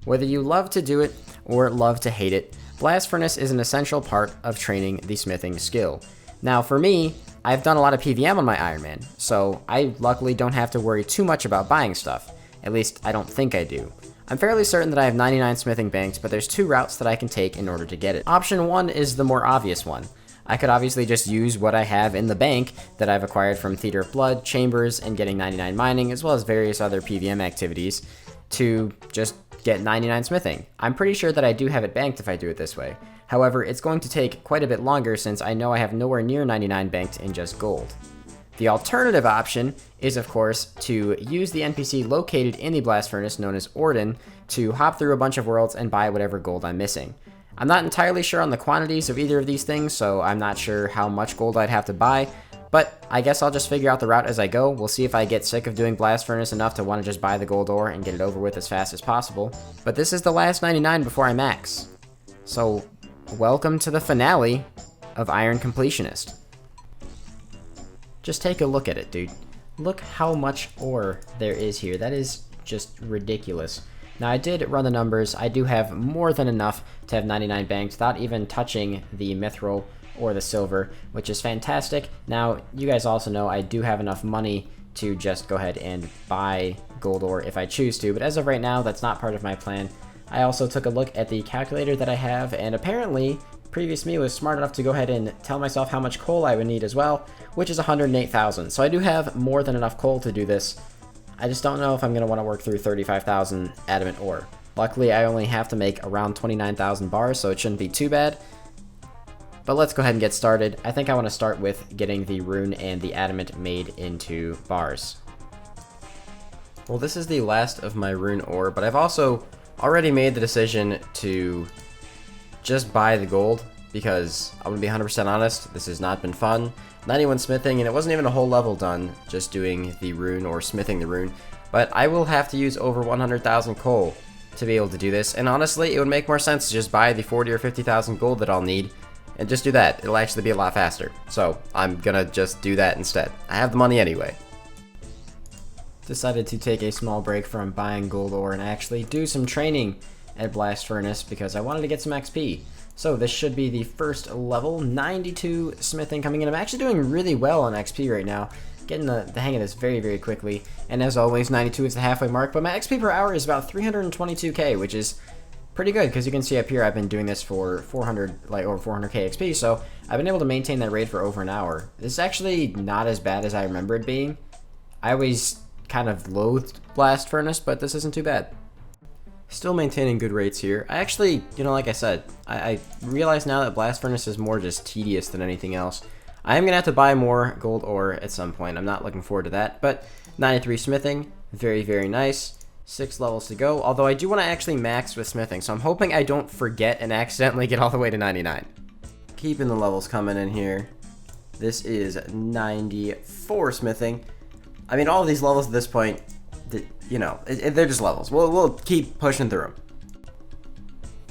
Whether you love to do it or love to hate it, Blast Furnace is an essential part of training the smithing skill. Now for me, I've done a lot of PVM on my Ironman, so I luckily don't have to worry too much about buying stuff. At least, I don't think I do. I'm fairly certain that I have 99 smithing banked, but there's two routes that I can take in order to get it. Option 1 is the more obvious one. I could obviously just use what I have in the bank that I've acquired from Theater of Blood, Chambers, and getting 99 mining, as well as various other PVM activities, to just get 99 smithing. I'm pretty sure that I do have it banked if I do it this way. However, it's going to take quite a bit longer since I know I have nowhere near 99 banked in just gold. The alternative option is, of course, to use the NPC located in the blast furnace known as Orden to hop through a bunch of worlds and buy whatever gold I'm missing. I'm not entirely sure on the quantities of either of these things, so I'm not sure how much gold I'd have to buy, but I guess I'll just figure out the route as I go. We'll see if I get sick of doing blast furnace enough to want to just buy the gold ore and get it over with as fast as possible. But this is the last 99 before I max. So, welcome to the finale of Iron Completionist. Just take a look at it, dude. Look how much ore there is here. That is just ridiculous. Now, I did run the numbers. I do have more than enough to have 99 banked without even touching the mithril or the silver, which is fantastic. Now, you guys also know I do have enough money to just go ahead and buy gold ore if I choose to, but as of right now, that's not part of my plan. I also took a look at the calculator that I have, and apparently, previous me was smart enough to go ahead and tell myself how much coal I would need as well, which is 108,000. So I do have more than enough coal to do this. I just don't know if I'm going to want to work through 35,000 adamant ore. Luckily, I only have to make around 29,000 bars, so it shouldn't be too bad. But let's go ahead and get started. I think I want to start with getting the rune and the adamant made into bars. Well, this is the last of my rune ore, but I've also already made the decision to just buy the gold, because I'm going to be 100% honest, this has not been fun. 91 smithing, and it wasn't even a whole level done just doing the rune or smithing the rune, but I will have to use over 100,000 coal to be able to do this, and honestly, it would make more sense to just buy the 40 or 50,000 gold that I'll need, and just do that. It'll actually be a lot faster, so I'm gonna just do that instead. I have the money anyway. Decided to take a small break from buying gold ore and actually do some training at Blast Furnace because I wanted to get some XP. So this should be the first level, 92 smithing coming in. I'm actually doing really well on XP right now, getting the hang of this very, very quickly. And as always, 92 is the halfway mark, but my XP per hour is about 322k, which is pretty good because you can see up here I've been doing this for 400, like over 400k XP, so I've been able to maintain that rate for over an hour. This is actually not as bad as I remember it being. I always kind of loathed Blast Furnace, but this isn't too bad. Still maintaining good rates here. I actually, like I said, I realize now that Blast Furnace is more just tedious than anything else. I am going to have to buy more gold ore at some point. I'm not looking forward to that, but 93 smithing, very, very nice. 6 levels to go, although I do want to actually max with smithing, so I'm hoping I don't forget and accidentally get all the way to 99. Keeping the levels coming in here. This is 94 smithing. I mean, all of these levels at this point, they're just levels. We'll keep pushing through them.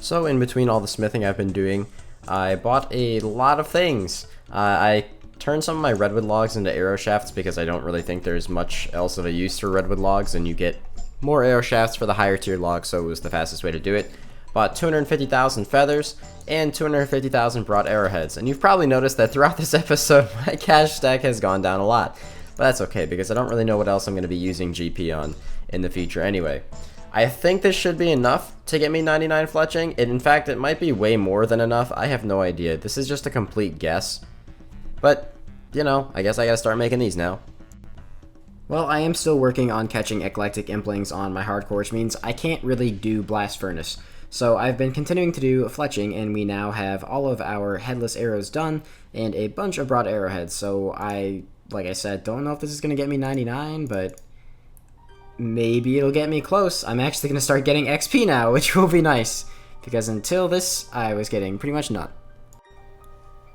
So in between all the smithing I've been doing, I bought a lot of things. I turned some of my redwood logs into arrow shafts because I don't really think there's much else of a use for redwood logs, and you get more arrow shafts for the higher tier logs, so it was the fastest way to do it. Bought 250,000 feathers and 250,000 broad arrowheads, and you've probably noticed that throughout this episode my cash stack has gone down a lot. But that's okay, because I don't really know what else I'm going to be using GP on in the future anyway. I think this should be enough to get me 99 fletching. In fact, it might be way more than enough. I have no idea. This is just a complete guess. But, I guess I gotta start making these now. Well, I am still working on catching eclectic implings on my hardcore, which means I can't really do Blast Furnace. So I've been continuing to do Fletching, and we now have all of our headless arrows done and a bunch of broad arrowheads. So like I said, don't know if this is going to get me 99, but maybe it'll get me close. I'm actually going to start getting XP now, which will be nice, because until this, I was getting pretty much none.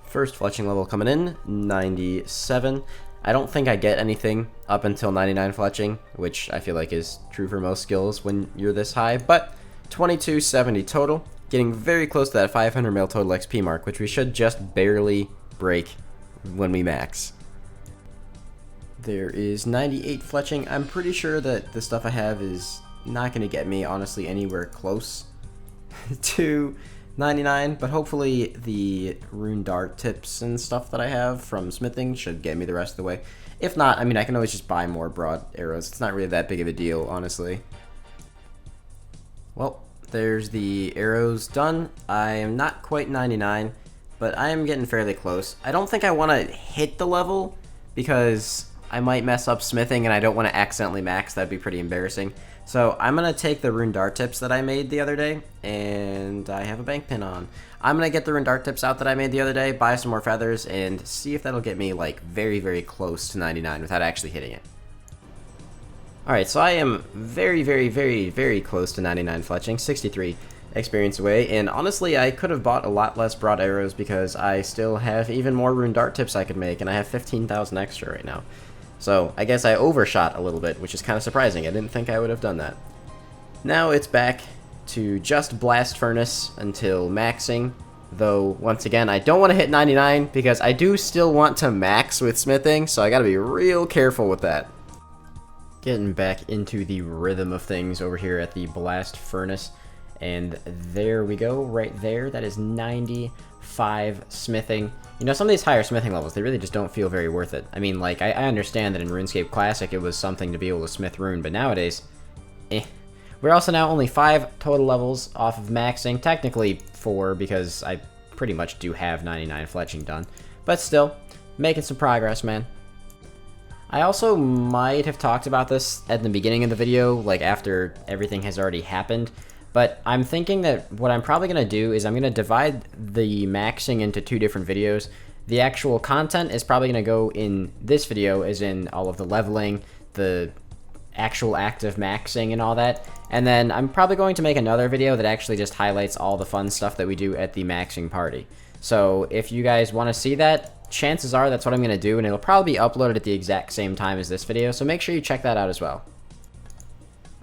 First fletching level coming in, 97. I don't think I get anything up until 99 fletching, which I feel like is true for most skills when you're this high, but 2270 total, getting very close to that 500 mil total XP mark, which we should just barely break when we max. There is 98 fletching. I'm pretty sure that the stuff I have is not gonna get me, honestly, anywhere close to 99, but hopefully the rune dart tips and stuff that I have from smithing should get me the rest of the way. If not, I mean, I can always just buy more broad arrows. It's not really that big of a deal, honestly. Well, there's the arrows done. I am not quite 99, but I am getting fairly close. I don't think I want to hit the level because I might mess up smithing and I don't want to accidentally max. That'd be pretty embarrassing. So I'm going to take the rune dart tips that I made the other day, and I have a bank pin on. I'm going to get the rune dart tips out that I made the other day, buy some more feathers, and see if that'll get me like very, very close to 99 without actually hitting it. Alright, so I am very, very, very, very close to 99 fletching, 63 experience away, and honestly I could have bought a lot less broad arrows because I still have even more rune dart tips I could make, and I have 15,000 extra right now. So I guess I overshot a little bit, which is kind of surprising. I didn't think I would have done that. Now it's back to just blast furnace until maxing, though once again I don't want to hit 99 because I do still want to max with smithing, so I gotta be real careful with that. Getting back into the rhythm of things over here at the blast furnace, and there we go, right there. That is 95 smithing. You know, some of these higher smithing levels, they really just don't feel very worth it. I mean, like, I understand that in RuneScape Classic it was something to be able to smith rune, but nowadays, We're also now only 5 total levels off of maxing. Technically 4, because I pretty much do have 99 fletching done. But still, making some progress, man. I also might have talked about this at the beginning of the video, like after everything has already happened. But I'm thinking that what I'm probably going to do is I'm going to divide the maxing into 2 different videos. The actual content is probably going to go in this video, as in all of the leveling, the actual active maxing and all that. And then I'm probably going to make another video that actually just highlights all the fun stuff that we do at the maxing party. So if you guys want to see that, chances are that's what I'm going to do, and it'll probably be uploaded at the exact same time as this video, so make sure you check that out as well.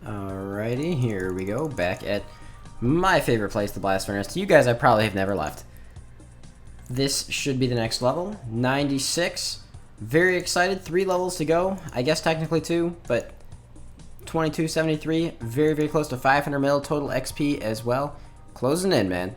Alrighty, here we go, back at my favorite place, the Blast Furnace. You guys I probably have never left. This should be the next level, 96. Very excited, 3 levels to go. I guess technically 2, but 2273, very, very close to 500 mil total XP as well. Closing in, man.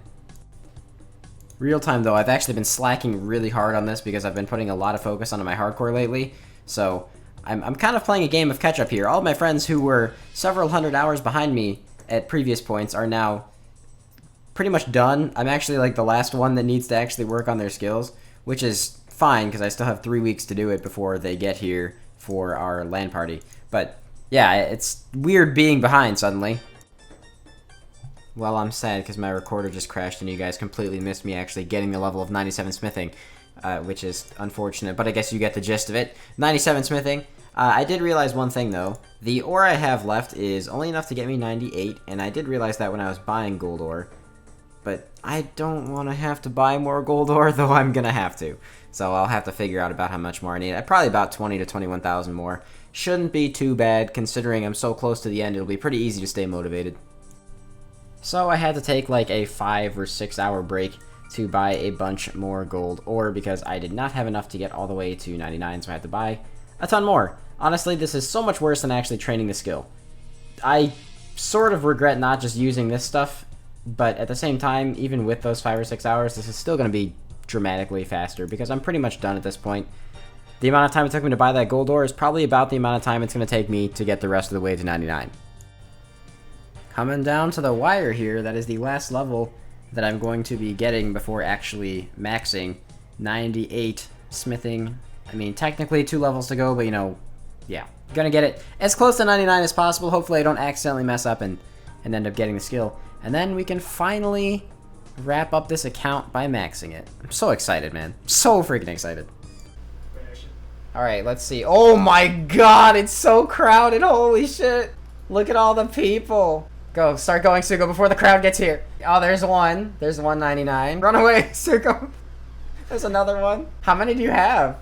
Real time though, I've actually been slacking really hard on this because I've been putting a lot of focus onto my hardcore lately. So I'm kind of playing a game of catch up here. All of my friends who were several hundred hours behind me at previous points are now pretty much done. I'm actually like the last one that needs to actually work on their skills, which is fine because I still have 3 weeks to do it before they get here for our LAN party. But yeah, it's weird being behind suddenly. Well, I'm sad because my recorder just crashed and you guys completely missed me actually getting the level of 97 smithing, which is unfortunate, but I guess you get the gist of it. 97 smithing. I did realize one thing though. The ore I have left is only enough to get me 98, and I did realize that when I was buying gold ore. But I don't want to have to buy more gold ore, though I'm going to have to. So I'll have to figure out about how much more I need. Probably about 20 to 21,000 more. Shouldn't be too bad, considering I'm so close to the end. It'll be pretty easy to stay motivated. So I had to take like a 5 or 6 hour break to buy a bunch more gold ore because I did not have enough to get all the way to 99, so I had to buy a ton more. Honestly, this is so much worse than actually training the skill. I sort of regret not just using this stuff, but at the same time, even with those 5 or 6 hours, this is still going to be dramatically faster because I'm pretty much done at this point. The amount of time it took me to buy that gold ore is probably about the amount of time it's going to take me to get the rest of the way to 99. Coming down to the wire here, that is the last level that I'm going to be getting before actually maxing. 98 smithing. I mean, technically 2 levels to go, but you know, yeah. Gonna get it as close to 99 as possible. Hopefully I don't accidentally mess up and end up getting the skill. And then we can finally wrap up this account by maxing it. I'm so excited, man. So freaking excited. Alright, let's see. Oh my god, it's so crowded. Holy shit. Look at all the people. Go, start going, Sugo, before the crowd gets here. Oh, there's one. There's 199. Run away, Sugo. There's another one. How many do you have?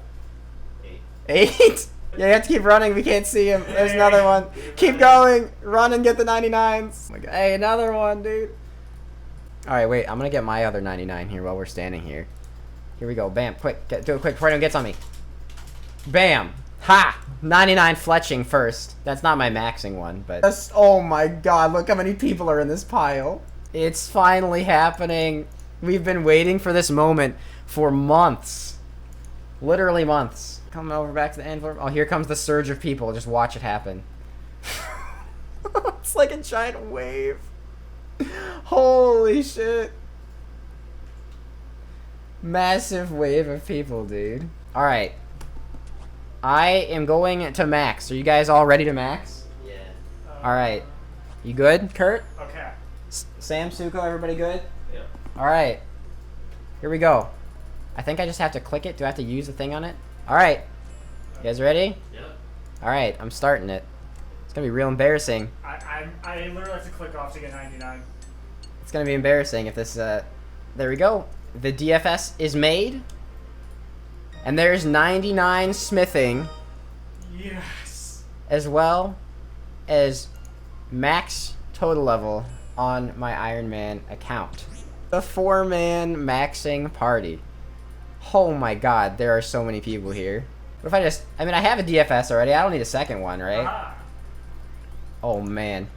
8? 8? Yeah, you have to keep running. We can't see him. There's another one. Keep going. Run and get the 99s. Oh my god. Hey, another one, dude. Alright, wait. I'm going to get my other 99 here while we're standing here. Here we go. Bam. Quick. Do it quick before anyone gets on me. Bam. Ha! 99 Fletching first. That's not my maxing one, but... oh my god, look how many people are in this pile. It's finally happening. We've been waiting for this moment for months. Literally months. Coming over back to the envelope. Oh, here comes the surge of people. Just watch it happen. It's like a giant wave. Holy shit. Massive wave of people, dude. Alright. I am going to max. Are you guys all ready to max? Yeah. Alright. You good, Kurt? Okay. Sam, Suko, everybody good? Yep. Alright. Here we go. I think I just have to click it. Do I have to use the thing on it? Alright. You guys ready? Yep. Alright, I'm starting it. It's gonna be real embarrassing. I literally have to click off to get 99. It's gonna be embarrassing if this, there we go. The DFS is made. And there's 99 smithing. Yes. As well as max total level on my Ironman account. The 4-man maxing party. Oh my god, there are so many people here. What if I mean, I have a DFS already. I don't need a second one, right? Ah. Oh man,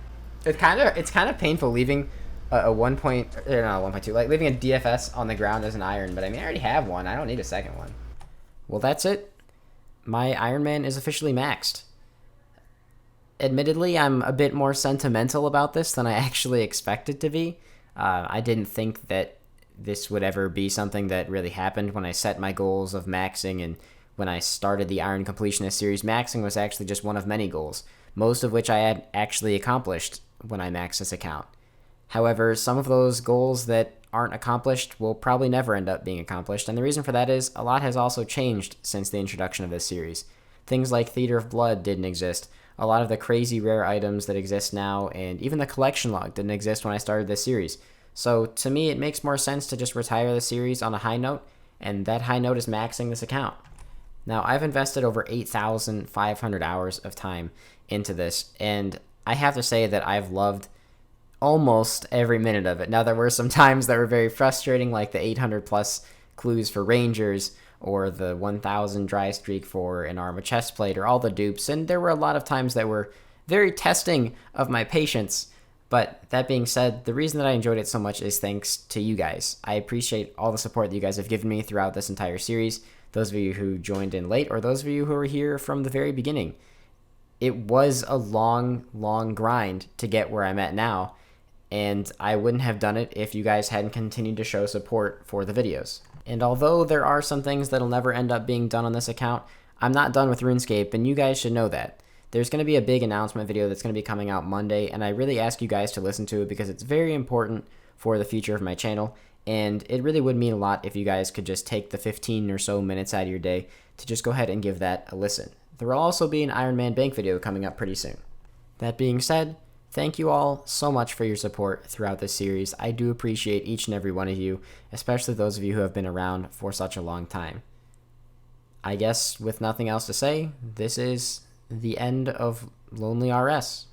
it's kind of painful leaving a 1.2, like leaving a DFS on the ground as an iron. But I mean, I already have one. I don't need a second one. Well, that's it. My Ironman is officially maxed. Admittedly, I'm a bit more sentimental about this than I actually expected to be. I didn't think that this would ever be something that really happened when I set my goals of maxing, and when I started the Iron Completionist series, maxing was actually just one of many goals, most of which I had actually accomplished when I maxed this account. However, some of those goals that aren't accomplished will probably never end up being accomplished, and the reason for that is a lot has also changed since the introduction of this series. Things like Theater of Blood didn't exist. A lot of the crazy rare items that exist now, and even the collection log didn't exist when I started this series. So to me, it makes more sense to just retire the series on a high note, and that high note is maxing this account. Now, I've invested over 8,500 hours of time into this, and I have to say that I've loved almost every minute of it. Now, there were some times that were very frustrating, like the 800 plus clues for Rangers, or the 1,000 dry streak for an Arma chestplate, or all the dupes, and there were a lot of times that were very testing of my patience. But that being said, the reason that I enjoyed it so much is thanks to you guys. I appreciate all the support that you guys have given me throughout this entire series, those of you who joined in late, or those of you who were here from the very beginning. It was a long, long grind to get where I'm at now, and I wouldn't have done it if you guys hadn't continued to show support for the videos. And although there are some things that'll never end up being done on this account, I'm not done with Runescape, and you guys should know that. There's going to be a big announcement video that's going to be coming out Monday, and I really ask you guys to listen to it because it's very important for the future of my channel, and it really would mean a lot if you guys could just take the 15 or so minutes out of your day to just go ahead and give that a listen. There will also be an Ironman Bank video coming up pretty soon. That being said, thank you all so much for your support throughout this series. I do appreciate each and every one of you, especially those of you who have been around for such a long time. I guess with nothing else to say, this is the end of Lonely RS.